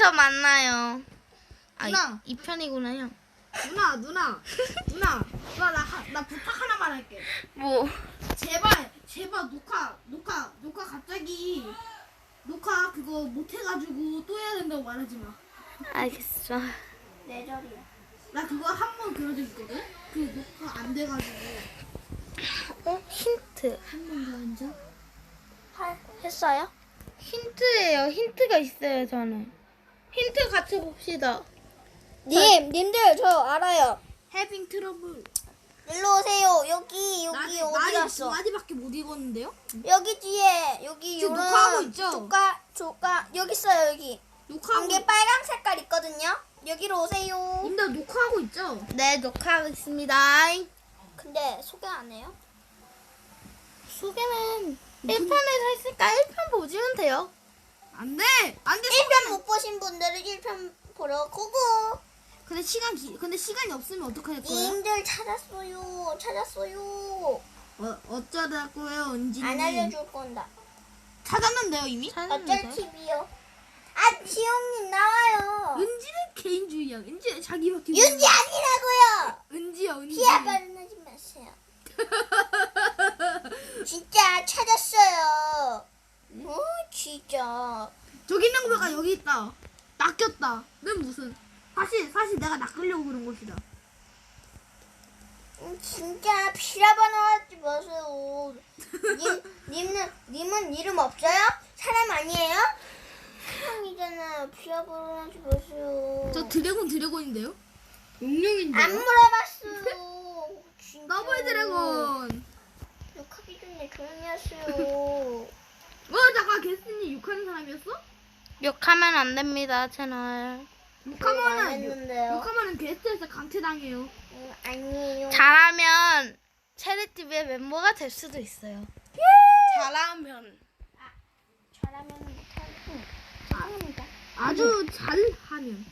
2편에서 만나요. 누나. 2편이구나요. 누나 나 부탁 하나만 할게. 뭐? 제발 녹화 갑자기 녹화 그거 못 해가지고 또 해야 된다고 말하지 마. 알겠어. 내 자리야. 나 그거 한 번 그런 적 있거든. 그 녹화 안 돼가지고 힌트. 한 번 더 앉아. 했어요? 힌트예요. 힌트가 있어요, 저는. 힌트 같이 봅시다. 님들 저 알아요. 해빙 트러블. 일로 오세요. 여기 어디 갔어? 마디밖에 못 읽었는데요? 여기 뒤에 여기 지금 요런 녹화하고 있죠? 조카 여기 있어요. 여기 녹화하고 이게 빨강 색깔 있거든요. 여기로 오세요. 님들 녹화하고 있죠? 네, 녹화하고 있습니다. 근데 소개 안 해요? 소개는 1편에서 했으니까 1편 보시면 돼요. 안돼 1편 못 보신 분들은 1편 보러 고고. 근데 시간이 없으면 어떡할 거예요? 님들 찾았어요. 어쩌다고요 은진이? 안 알려줄 건다. 찾았는데요 이미? 어쩔 TV요. 아 지용님 나와요. 은지는 개인주의야. 은지 자기밖에 윤지 아니라고요. 은지야 은지. 피아 발언하지 마세요. 진짜 찾았어요. 진짜. 저기 있는 거가 여기 있다. 낚였다. 는 무슨? 사실 내가 낚으려고 그런 것이다. 진짜 피아 발언하지 마세요. 님은 이름 없어요? 사람 아니에요? 사람이잖아. 피아 발언하지 마세요. 저 드래곤인데요? 용룡인데요? 안 물어봤어요. 진짜. 더블 드래곤. 욕하기 전에 조용히 하세요. 잠깐 게스트님 욕하는 사람이었어? 욕하면 안 됩니다, 채널. 안 했는데요. 욕하면은 게스트에서 강퇴당해요. 아니에요. 잘하면 체리TV의 멤버가 될 수도 있어요. 잘하면. 잘하면 못하고. 죄송합니다. 아주 잘하면.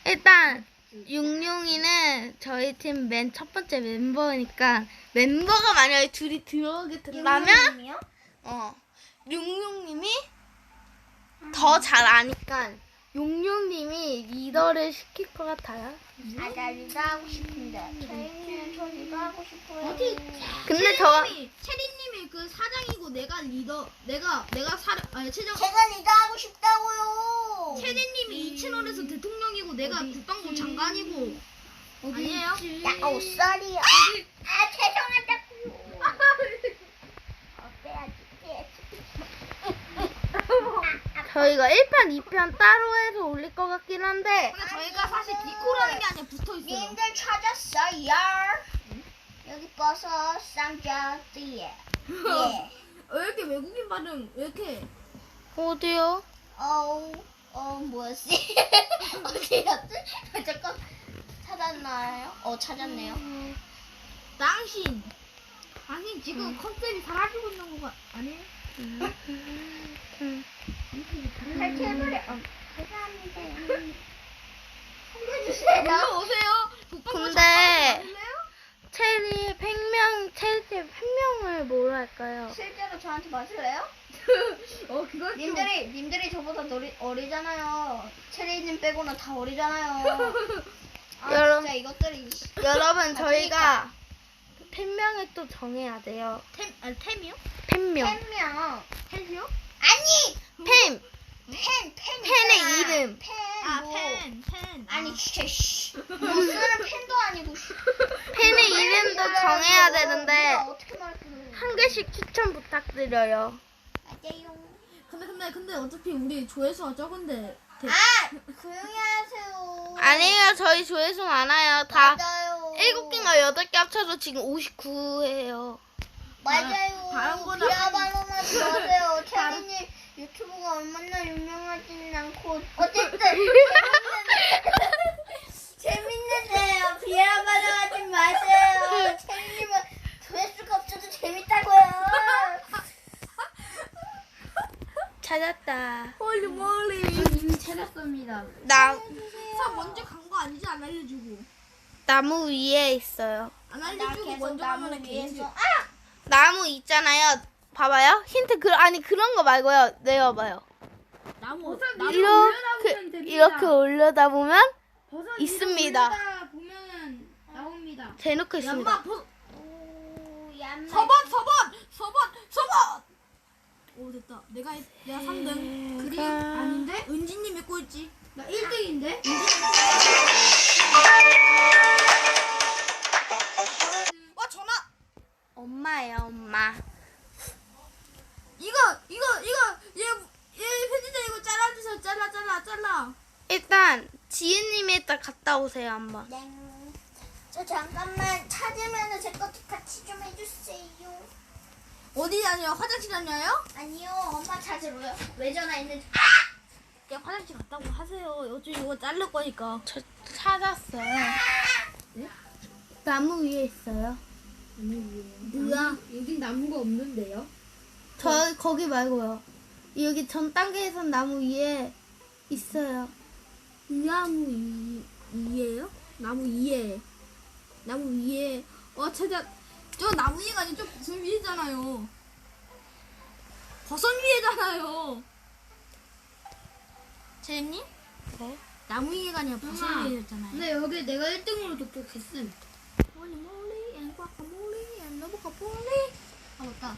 일단 용용이는 저희 팀 맨 첫 번째 멤버니까 멤버가 만약에 둘이 들어오게 된다면 님이요? 용용님이 더 잘 아니까 용용님이 리더를 시킬 것 같아요. 나 리더 하고 싶은데. 저희는 저 리더 하고 싶어요. 어디? 근데 저 체리님이 그 사장이고 내가 리더. 최정. 제가 리더 하고 싶다고요. 체리님이 이 채널에서 대통령이고 내가 국방부 장관이고. 아니에요? 나 옷살이야. 죄송하다고요. 빼야지. 저희가 1편, 2편 따로 해서 올릴 것 같긴 한데 근데 저희가 사실 디코라는 게 아니라 붙어 있어요. 님들 찾았어요. 여기 버섯 쌍자 뒤에. 예. 왜 이렇게 외국인 발음 왜 이렇게? 어디요? 뭐였지? 어디였지? 잠깐 찾았나요? 찾았네요. 당신 지금 컨셉이 사라지고 있는 거 아니에요? 제발요. 죄송합니다. 살려주세요. 올라오세요. 국방부 근데 장관 맞을래요? 체리TV 팬명을 뭐로 할까요? 실제로 저한테 맞을래요? 그걸 좀. 님들이 저보다 어리잖아요. 체리님 빼고는 다 어리잖아요. 진짜 이것들이. 여러분 저희가 팬명을 또 정해야 돼요. 템이요? 팬명. 팬명. 템이요? 아니! 팬. 팬의 이름. 팬. 아니 진짜 못 쓰는 팬도 아니고. 팬의 이름도 정해야 되는데 어떻게 말해요? 한 개씩 추천 부탁드려요. 맞아요. 근데 어차피 우리 조회수가 적은데. 조용히 하세요. 아니에요, 저희 조회수 많아요. 다 맞아요. 7개인가 8개 합쳐서 지금 59예요. 맞아요. 다른 거는 비하 발언하지 마세요. 체리님 유튜브가 얼마나 유명하지는 않고 어쨌든 재밌는데요. 비하 발언하지 마세요. 체리님은 조회수가 없어도 재밌다고요. 찾았다. 홀리 찾았습니다. 사 먼저 간 거 아니지? 안 알려주고. 나무 위에 있어요. 안 알려주고 먼저 가면 개인지. 나무 있잖아요. 봐봐요. 힌트 그런 거 말고요. 내려봐요. 나무 이렇게 올려다 보면 버섯 있습니다. 올려다 보면 나옵니다. 대놓고 있습니다. 얌마 오, 얌마. 서번. 오 됐다. 내가 3등. 그림 아닌데? 은지님이 꼴찌. 나 1등인데? 와 전화. 엄마예요, 엄마. 이거 얘 편집자 이거 잘라주세요. 잘라. 일단 지혜님이 일단 갔다 오세요 한번. 네. 저 잠깐만 찾으면 제 것도 같이 좀 해주세요. 어디 다녀요? 화장실 다녀요? 아니요, 엄마 찾으러요. 왜 전화했는지. 야 화장실 갔다고 하세요. 어차피 이거 자를 거니까. 저 찾았어요. 네? 나무 위에 있어요. 뭐야? 여긴 나무가 없는데요? 저 거기 말고요. 여기 전 단계에선 나무 위에 있어요. 나무 위에요? 나무 위에. 찾아. 저 나무 위가 아니고 저 버섯 위에잖아요. 버섯 위에잖아요. 재님? 네? 나무 위가 아니라 버섯 위에잖아요. 근데 여기 내가 1등으로 독촉했음. 몰리, 아 맞다.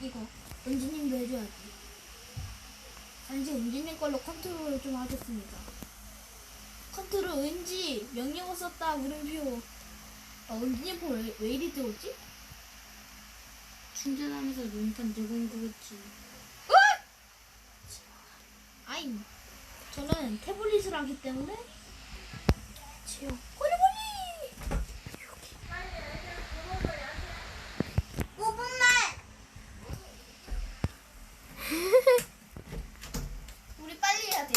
이거 은지님도 해줘야지. 은지님 걸로 컨트롤을 좀 하겠습니다. 컨트롤 은지 명령어 썼다 물음표. 은지님 폰 왜 이리 뜨겁지? 충전하면서 몽탄 들고 있는 거겠지. 아이, 저는 태블릿을 하기 때문에 지요. 꼴리 5분만. 우리 빨리 해야 돼.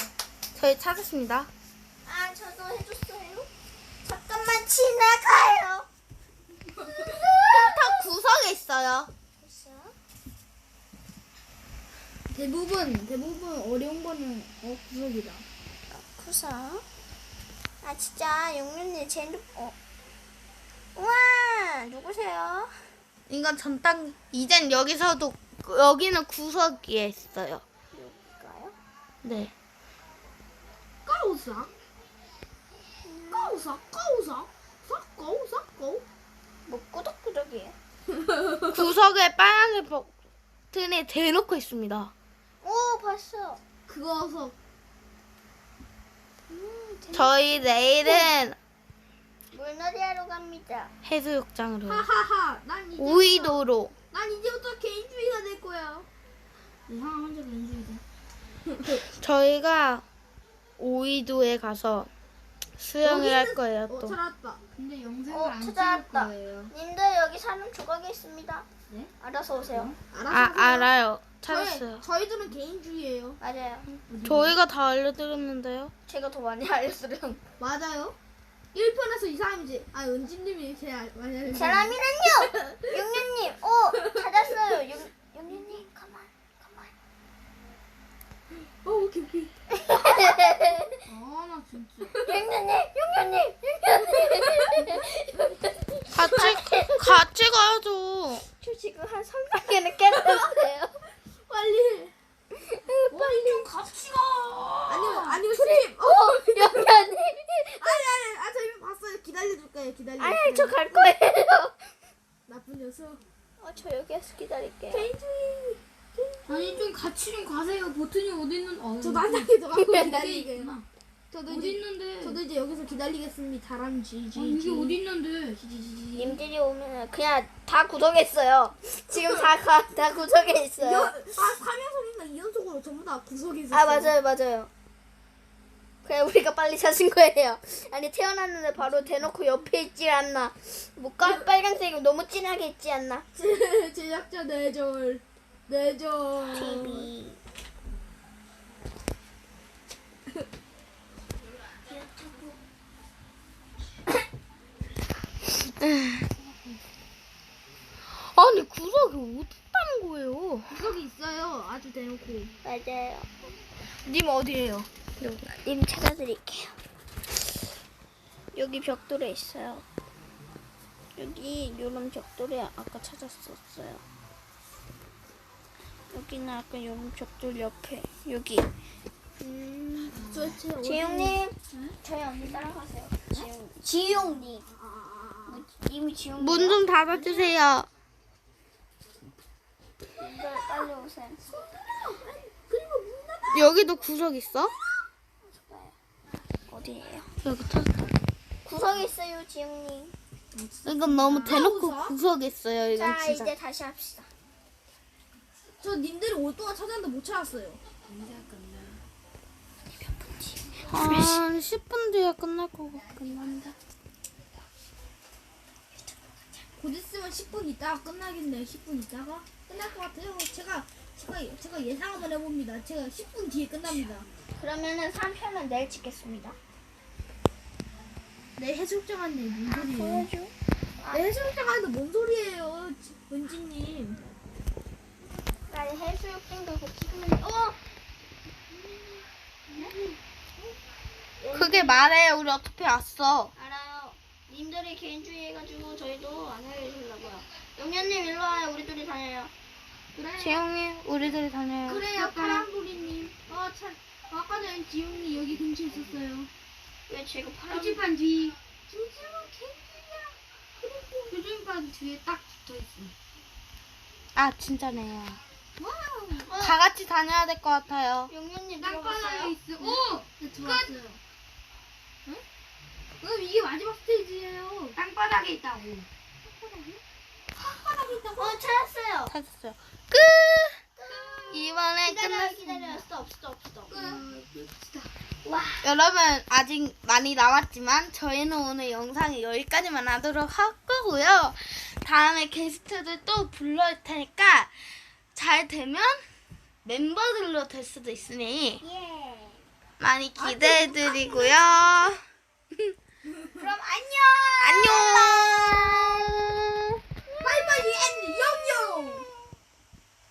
저희 찾았습니다. 아, 저도 해줬어요. 잠깐만 지나가요. 다 구석에 있어요. 됐어? 대부분 어려운 거는 구석이다. 구석. 아, 진짜 용윤이 제 핸드폰. 우와, 누구세요? 이건 전 단계. 이젠 여기는 구석에 있어요. 여기가요? 네. 까우사. 뭐 꾸덕꾸덕이에요. 구석에 빨간색 버튼이 대놓고 있습니다. 오, 봤어. 그거서 저희 내일은 물놀이 하러 갑니다. 해수욕장으로 하하하. 우이도로 난 이제부터 개인주의가 될 거야. 이상한 혼자 개인주의다. 저희가 오이도에 가서 수영을 할 거예요. 또 찾았다. 근데 영상을 어, 안 찍을 찾아왔다. 거예요. 님들 여기 사람 조각이 있습니다. 네? 알아서 오세요. 알아요. 찾았어요. 저희들은 개인주의예요. 맞아요. 저희가 다 알려드렸는데요. 제가 더 많이 알려드려요. 맞아요. 1편에서 이 사람이지. 은지님이 제일 많이 알려주세요. 사람이는요. 용윤님. 오, 찾았어요. 용윤님, 가만. 오케이. 나 진짜. 용윤님. 같이 가야죠. 저 지금 한 3단계는 깼어요. 빨리. 좀 같이 가. 아니요, 스팀. 오, 용윤님. 저 이미 봤어요. 기다려줄 거예요. 아니, 저 갈 거예요. 나쁜 녀석. 저 여기에서 기다릴게요. 개인주의. 아니 좀 같이 좀 가세요. 버튼이 어디 있는? 저 난장에서 가고 기다리게. 저도 어디 있는데? 저도 이제 여기서 기다리겠습니다. 다람쥐. 이게 어디 있는데? 님들이 오면 그냥 다 구성했어요. 지금 다 구성해 있어요. 화면 소리나 이연속으로 전부 다 구석에 있었어요. 아, 맞아요. 그냥 우리가 빨리 찾은 거예요. 아니, 태어났는데 바로 대놓고 옆에 있지 않나. 뭐 빨간색이 너무 진하게 있지 않나. 제작자 내절. TV. 아니 구석이 어디 있다는 거예요? 구석이 있어요. 아주 대놓고. 맞아요. 님 어디예요? 님 찾아드릴게요. 여기 벽돌에 있어요. 여기 요런 벽돌에 아까 찾았었어요. 여기는 아까 요런 벽돌 옆에 여기 지용님, 저희 언니 따라가세요. 지용님. 이미 지용님. 문 좀 닫아주세요. 빨리 오세요. 여기도 구석 있어? 어디에요? 여기 찾았다. 구석에 있어요, 지용님. 이건 너무 대놓고 구석에 있어요. 이건 자, 진짜. 이제 다시 합시다. 저 님들이 오랫동안 찾았는데 못 찾았어요. 한 10분 뒤에 끝날 것 같긴 한데. 곧 있으면 10분 있다가 끝나겠네요. 10분 있다가 끝날 것 같아요. 제가 예상 한번 해봅니다. 제가 10분 뒤에 끝납니다. 그러면은 3편은 내일 찍겠습니다. 내 해수욕장 네, 뭔 소리예요? 보여줘. 내 해수욕장 하는데 뭔 소리예요, 은지님? 나 해수욕장도 그 찍으면 그게 말해. 우리 어차피 왔어. 알아요. 님들이 개인주의 해가지고 저희도 안 알려주려고요. 영현님 일로 와요. 우리 둘이 다녀요. 그래. 재영이 우리들이 다녀요. 그래요, 파란보리님. 참. 아까 전에 지용이 여기 근처에 있었어요. 왜 제가 파란? 표지판 뒤. 진짜로 개꿀이야. 표지판 뒤에 딱 붙어 있어. 아 진짜네요. 와우. 다 같이 다녀야 될 것 같아요. 영현님 땅바닥에 들어갔어요? 있어. 오! 네, 들어왔어요. 응? 그럼 이게 마지막 스테이지예요. 땅바닥에 있다고. 땅바닥에 있다고? 찾았어요. 찾았어요. 끝. 이번에 기다려. 끝났습니다. 스톱. 여러분 아직 많이 남았지만 저희는 오늘 영상이 여기까지만 하도록 할 거고요. 다음에 게스트들 또 불러올 테니까 잘 되면 멤버들로 될 수도 있으니 예. 많이 기대해드리고요.